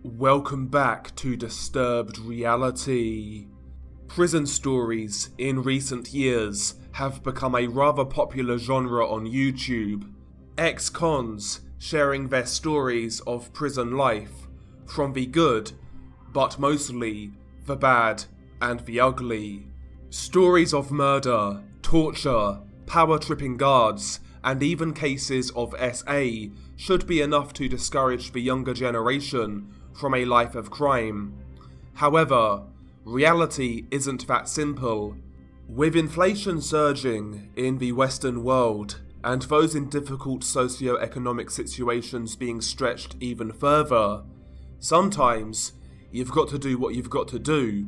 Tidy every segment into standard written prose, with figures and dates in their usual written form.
Welcome back to Disturbed Reality. Prison stories in recent years have become a rather popular genre on YouTube. Ex-cons sharing their stories of prison life, from the good, but mostly the bad and the ugly. Stories of murder, torture, power-tripping guards, and even cases of SA should be enough to discourage the younger generation from a life of crime. However, reality isn't that simple. With inflation surging in the Western world, and those in difficult socio-economic situations being stretched even further, sometimes you've got to do what you've got to do.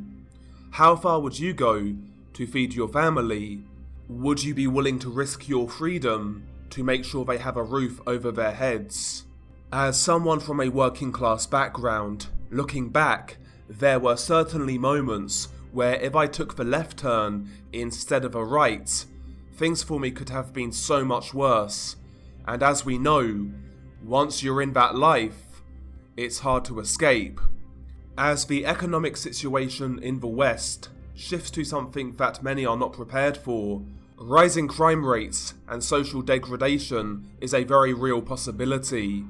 How far would you go to feed your family? Would you be willing to risk your freedom to make sure they have a roof over their heads? As someone from a working class background, looking back, there were certainly moments where if I took the left turn instead of a right, things for me could have been so much worse. And as we know, once you're in that life, it's hard to escape. As the economic situation in the West shifts to something that many are not prepared for, rising crime rates and social degradation is a very real possibility.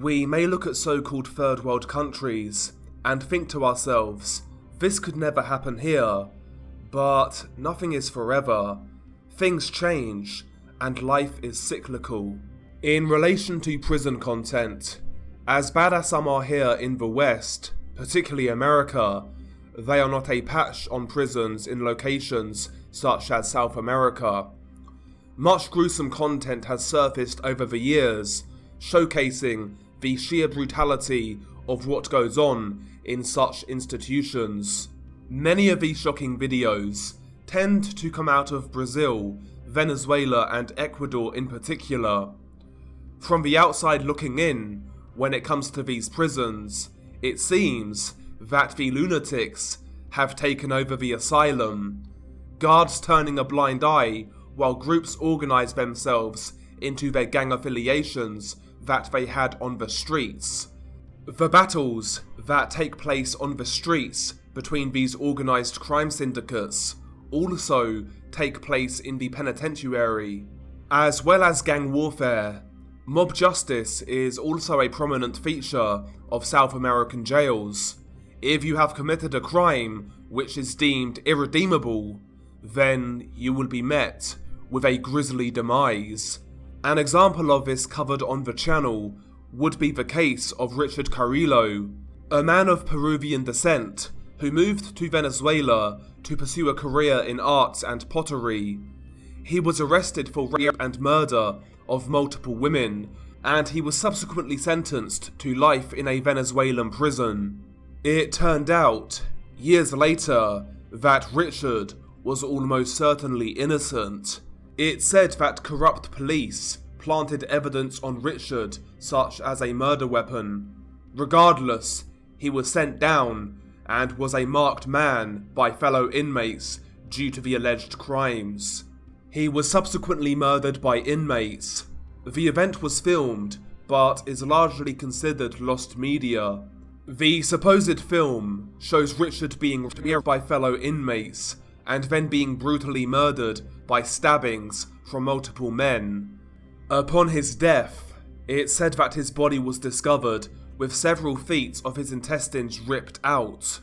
We may look at so-called third world countries and think to ourselves, this could never happen here, but nothing is forever. Things change, and life is cyclical. In relation to prison content, as bad as some are here in the West, particularly America, they are not a patch on prisons in locations such as South America. Much gruesome content has surfaced over the years, showcasing the sheer brutality of what goes on in such institutions. Many of these shocking videos tend to come out of Brazil, Venezuela and Ecuador in particular. From the outside looking in, when it comes to these prisons, it seems that the lunatics have taken over the asylum, guards turning a blind eye while groups organise themselves into their gang affiliations that they had on the streets. The battles that take place on the streets between these organised crime syndicates also take place in the penitentiary. As well as gang warfare, mob justice is also a prominent feature of South American jails. If you have committed a crime which is deemed irredeemable, then you will be met with a grisly demise. An example of this covered on the channel would be the case of Richard Carrillo, a man of Peruvian descent who moved to Venezuela to pursue a career in arts and pottery. He was arrested for rape and murder of multiple women, and he was subsequently sentenced to life in a Venezuelan prison. It turned out, years later, that Richard was almost certainly innocent. It's said that corrupt police planted evidence on Richard, such as a murder weapon. Regardless, he was sent down and was a marked man by fellow inmates due to the alleged crimes. He was subsequently murdered by inmates. The event was filmed, but is largely considered lost media. The supposed film shows Richard being raped by fellow inmates and then being brutally murdered by stabbings from multiple men. Upon his death, it's said that his body was discovered with several feet of his intestines ripped out.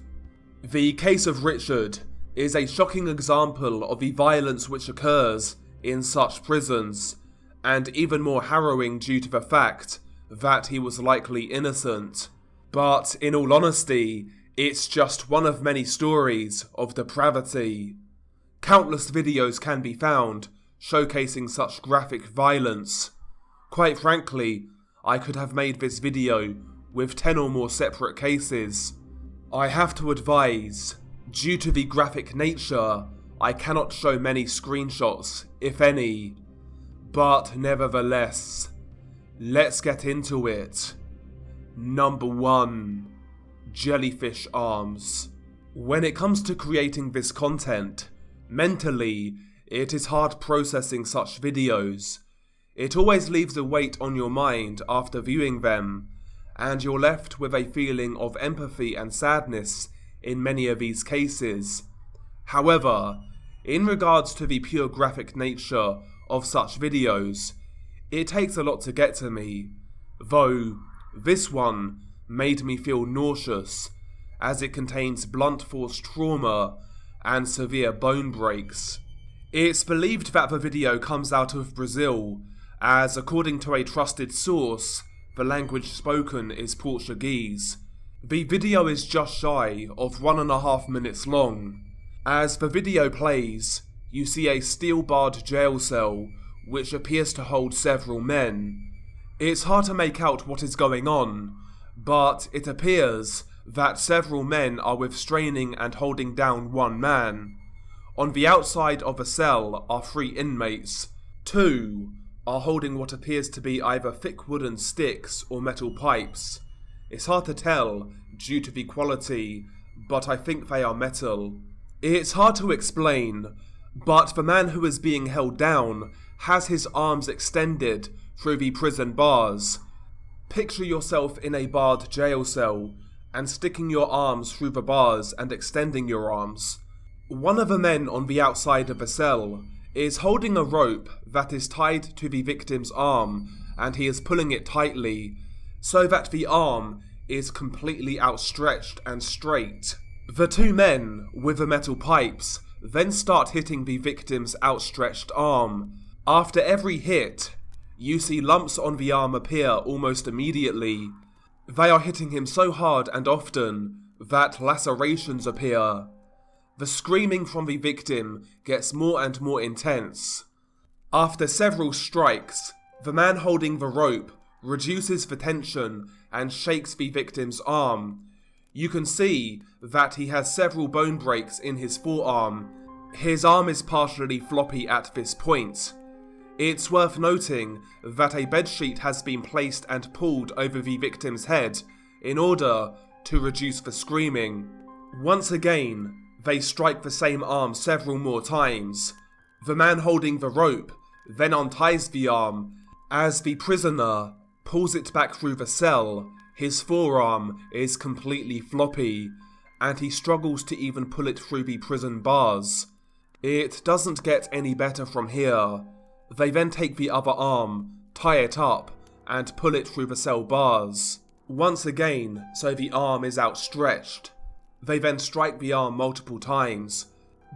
The case of Richard is a shocking example of the violence which occurs in such prisons, and even more harrowing due to the fact that he was likely innocent. But in all honesty, it's just one of many stories of depravity. Countless videos can be found showcasing such graphic violence. Quite frankly, I could have made this video with 10 or more separate cases. I have to advise, due to the graphic nature, I cannot show many screenshots, if any. But nevertheless, let's get into it. Number 1. Jellyfish arms. When it comes to creating this content, mentally, it is hard processing such videos. It always leaves a weight on your mind after viewing them, and you're left with a feeling of empathy and sadness in many of these cases. However, in regards to the pure graphic nature of such videos, it takes a lot to get to me, though this one made me feel nauseous as it contains blunt force trauma and severe bone breaks. It's believed that the video comes out of Brazil, as according to a trusted source, the language spoken is Portuguese. The video is just shy of 1.5 minutes long. As the video plays, you see a steel-barred jail cell which appears to hold several men. It's hard to make out what is going on, but it appears that several men are restraining and holding down one man. On the outside of the cell are 3 inmates. 2 are holding what appears to be either thick wooden sticks or metal pipes. It's hard to tell due to the quality, but I think they are metal. It's hard to explain, but the man who is being held down has his arms extended through the prison bars. Picture yourself in a barred jail cell and sticking your arms through the bars and extending your arms. One of the men on the outside of the cell is holding a rope that is tied to the victim's arm, and he is pulling it tightly so that the arm is completely outstretched and straight. The 2 men with the metal pipes then start hitting the victim's outstretched arm. After every hit, you see lumps on the arm appear almost immediately. They are hitting him so hard and often that lacerations appear. The screaming from the victim gets more and more intense. After several strikes, the man holding the rope reduces the tension and shakes the victim's arm. You can see that he has several bone breaks in his forearm. His arm is partially floppy at this point. It's worth noting that a bedsheet has been placed and pulled over the victim's head in order to reduce the screaming. Once again, they strike the same arm several more times. The man holding the rope then unties the arm. As the prisoner pulls it back through the cell, his forearm is completely floppy, and he struggles to even pull it through the prison bars. It doesn't get any better from here. They then take the other arm, tie it up, and pull it through the cell bars. Once again, so the arm is outstretched. They then strike the arm multiple times.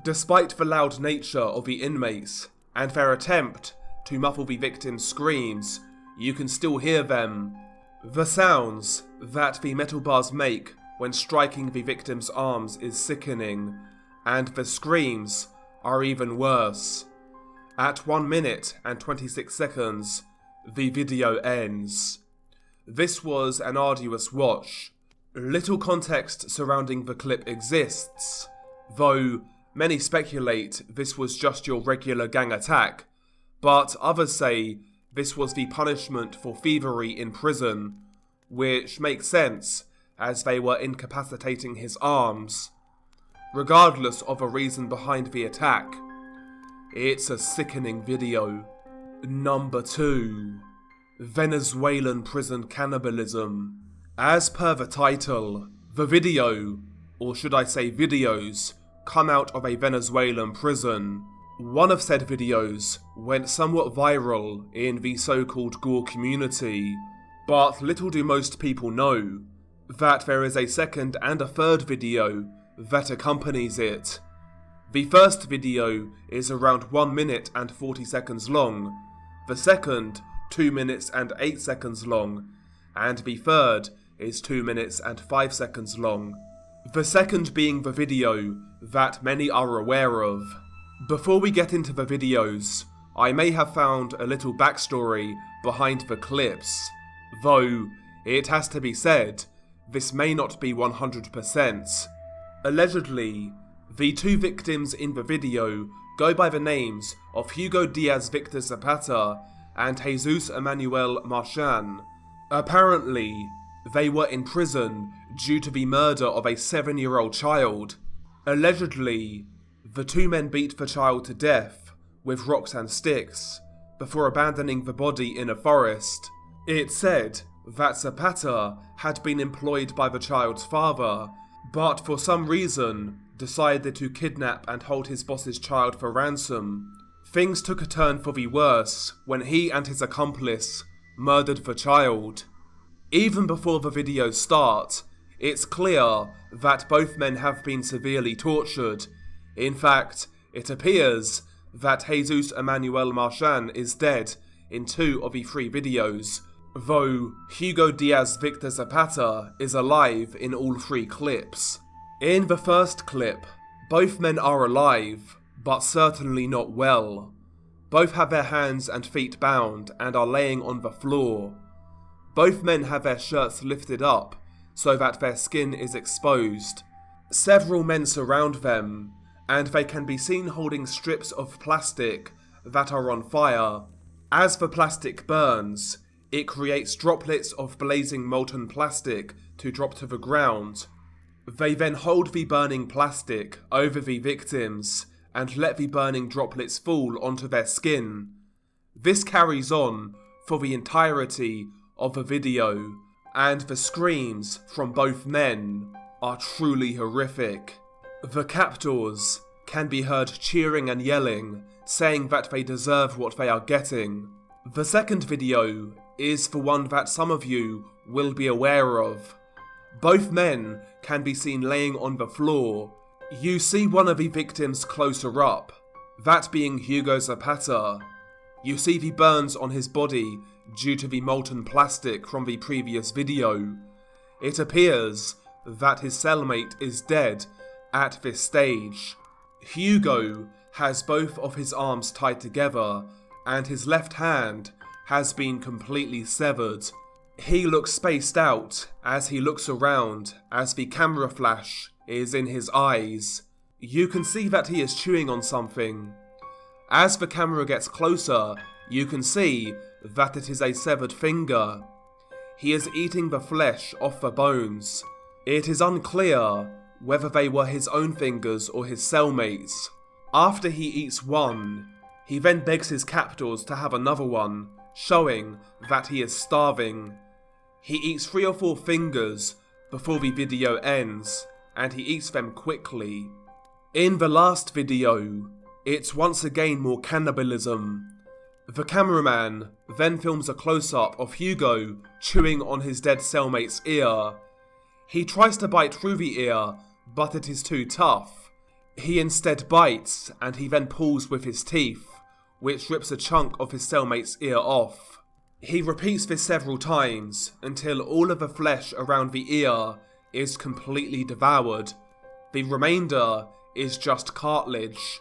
Despite the loud nature of the inmates and their attempt to muffle the victim's screams, you can still hear them. The sounds that the metal bars make when striking the victim's arms is sickening, and the screams are even worse. At 1 minute and 26 seconds, the video ends. This was an arduous watch. Little context surrounding the clip exists, though many speculate this was just your regular gang attack, but others say this was the punishment for thievery in prison, which makes sense as they were incapacitating his arms. Regardless of the reason behind the attack, it's a sickening video. Number 2. Venezuelan prison cannibalism. As per the title, the video, or should I say videos, come out of a Venezuelan prison. One of said videos went somewhat viral in the so-called Gorey community, but little do most people know that there is a second and a third video that accompanies it. The first video is around 1 minute and 40 seconds long, the second 2 minutes and 8 seconds long, and the third is 2 minutes and 5 seconds long. The second being the video that many are aware of. Before we get into the videos, I may have found a little backstory behind the clips, though it has to be said, this may not be 100%. Allegedly, the 2 victims in the video go by the names of Hugo Diaz Victor Zapata and Jesus Emmanuel Martian. Apparently, they were in prison due to the murder of a 7-year-old child. Allegedly, the 2 men beat the child to death with rocks and sticks before abandoning the body in a forest. It's said that Zapata had been employed by the child's father, but for some reason decided to kidnap and hold his boss's child for ransom. Things took a turn for the worse when he and his accomplice murdered the child. Even before the videos start, it's clear that both men have been severely tortured. In fact, it appears that Jesus Emmanuel Martian is dead in 2 of the 3 videos, though Hugo Diaz Victor Zapata is alive in all 3 clips. In the first clip, both men are alive, but certainly not well. Both have their hands and feet bound and are laying on the floor. Both men have their shirts lifted up so that their skin is exposed. Several men surround them, and they can be seen holding strips of plastic that are on fire. As the plastic burns, it creates droplets of blazing molten plastic to drop to the ground. They then hold the burning plastic over the victims and let the burning droplets fall onto their skin. This carries on for the entirety of the video, and the screams from both men are truly horrific. The captors can be heard cheering and yelling, saying that they deserve what they are getting. The second video is the one that some of you will be aware of. Both men can be seen laying on the floor. You see one of the victims closer up, that being Hugo Zapata. You see the burns on his body due to the molten plastic from the previous video. It appears that his cellmate is dead at this stage. Hugo has both of his arms tied together, and his left hand has been completely severed. He looks spaced out as he looks around as the camera flash is in his eyes. You can see that he is chewing on something. As the camera gets closer, you can see that it is a severed finger. He is eating the flesh off the bones. It is unclear whether they were his own fingers or his cellmates. After he eats one, he then begs his captors to have another one, showing that he is starving. He eats 3 or 4 fingers before the video ends, and he eats them quickly. In the last video, it's once again more cannibalism. The cameraman then films a close-up of Hugo chewing on his dead cellmate's ear. He tries to bite through the ear, but it is too tough. He instead bites, and he then pulls with his teeth, which rips a chunk of his cellmate's ear off. He repeats this several times until all of the flesh around the ear is completely devoured. The remainder is just cartilage.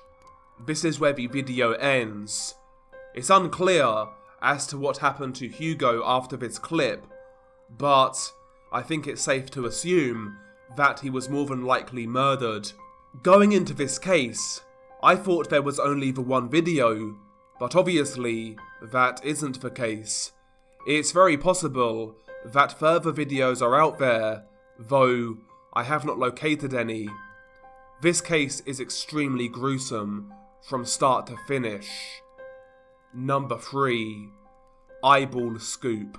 This is where the video ends. It's unclear as to what happened to Hugo after this clip, but I think it's safe to assume that he was more than likely murdered. Going into this case, I thought there was only the one video, but obviously that isn't the case. It's very possible that further videos are out there, though I have not located any. This case is extremely gruesome from start to finish. Number 3. Eyeball Scoop.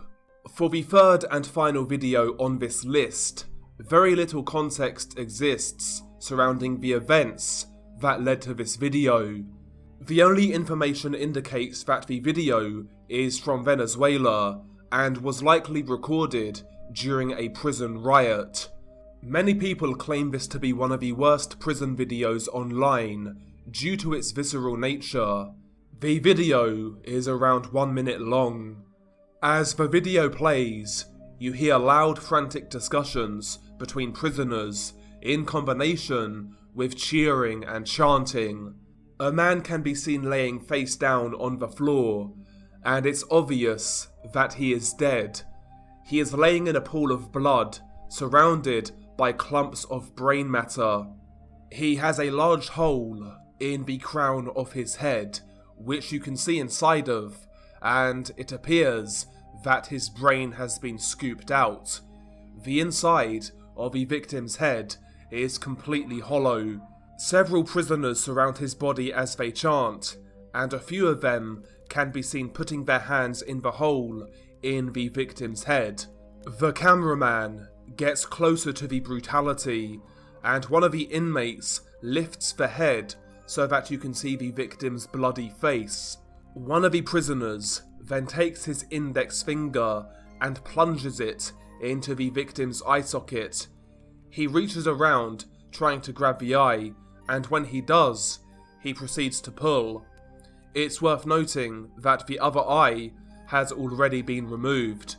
For the third and final video on this list, very little context exists surrounding the events that led to this video. The only information indicates that the video is from Venezuela and was likely recorded during a prison riot. Many people claim this to be one of the worst prison videos online due to its visceral nature. The video is around 1 minute long. As the video plays, you hear loud, frantic discussions between prisoners in combination with cheering and chanting. A man can be seen laying face down on the floor, and it's obvious that he is dead. He is laying in a pool of blood, surrounded by clumps of brain matter. He has a large hole in the crown of his head, which you can see inside of, and it appears that his brain has been scooped out. The inside of the victim's head is completely hollow. Several prisoners surround his body as they chant, and a few of them can be seen putting their hands in the hole in the victim's head. The cameraman gets closer to the brutality, and one of the inmates lifts the head so that you can see the victim's bloody face. One of the prisoners then takes his index finger and plunges it into the victim's eye socket. He reaches around, trying to grab the eye, and when he does, he proceeds to pull. It's worth noting that the other eye has already been removed.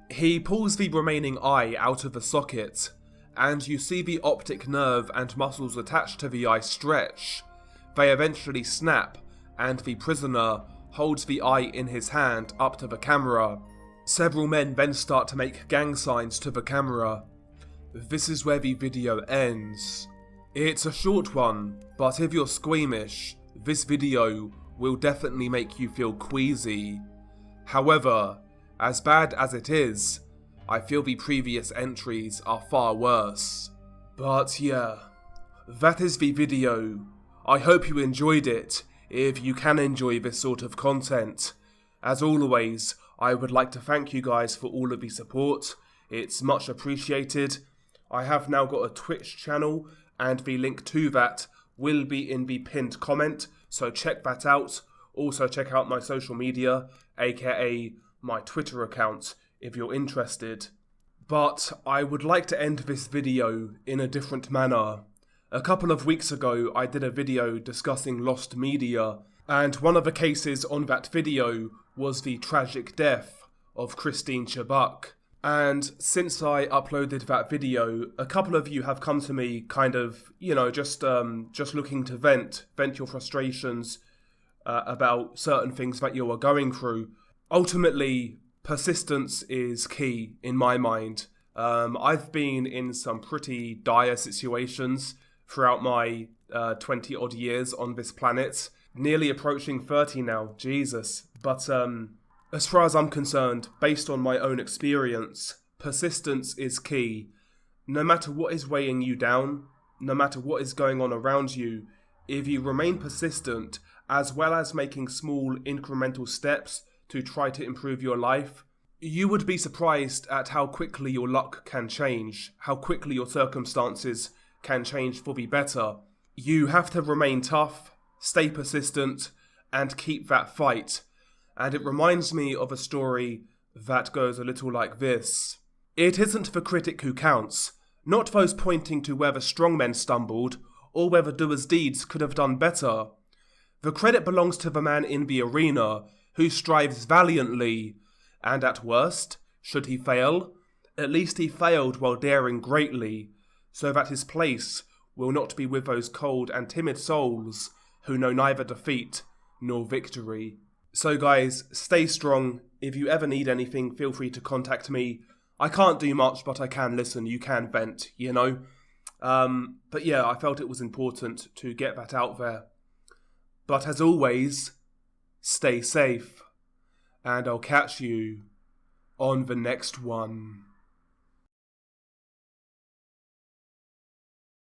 He pulls the remaining eye out of the socket, and you see the optic nerve and muscles attached to the eye stretch. They eventually snap, and the prisoner holds the eye in his hand up to the camera. Several men then start to make gang signs to the camera. This is where the video ends. It's a short one, but if you're squeamish, this video will definitely make you feel queasy. However, as bad as it is, I feel the previous entries are far worse. But yeah, that is the video. I hope you enjoyed it, if you can enjoy this sort of content. As always, I would like to thank you guys for all of the support. It's much appreciated. I have now got a Twitch channel, and the link to that will be in the pinned comment, so check that out. Also check out my social media, aka my Twitter account, if you're interested. But I would like to end this video in a different manner. A couple of weeks ago I did a video discussing lost media, and one of the cases on that video was the tragic death of Christine Chebuk. And since I uploaded that video, a couple of you have come to me kind of, just looking to vent your frustrations about certain things that you are going through. Ultimately, persistence is key in my mind. I've been in some pretty dire situations throughout my 20 odd years on this planet. Nearly approaching 30 now, Jesus. But as far as I'm concerned, based on my own experience, persistence is key. No matter what is weighing you down, no matter what is going on around you, if you remain persistent, as well as making small incremental steps to try to improve your life, you would be surprised at how quickly your luck can change, how quickly your circumstances can change for the better. You have to remain tough, stay persistent, and keep that fight. And it reminds me of a story that goes a little like this. It isn't the critic who counts, not those pointing to where the strong men stumbled, or where the doers' deeds could have done better. The credit belongs to the man in the arena, who strives valiantly, and at worst, should he fail, at least he failed while daring greatly, so that his place will not be with those cold and timid souls who know neither defeat nor victory. So guys, stay strong. If you ever need anything, feel free to contact me. I can't do much, but I can listen. You can vent, But yeah, I felt it was important to get that out there. But as always, stay safe, and I'll catch you on the next one.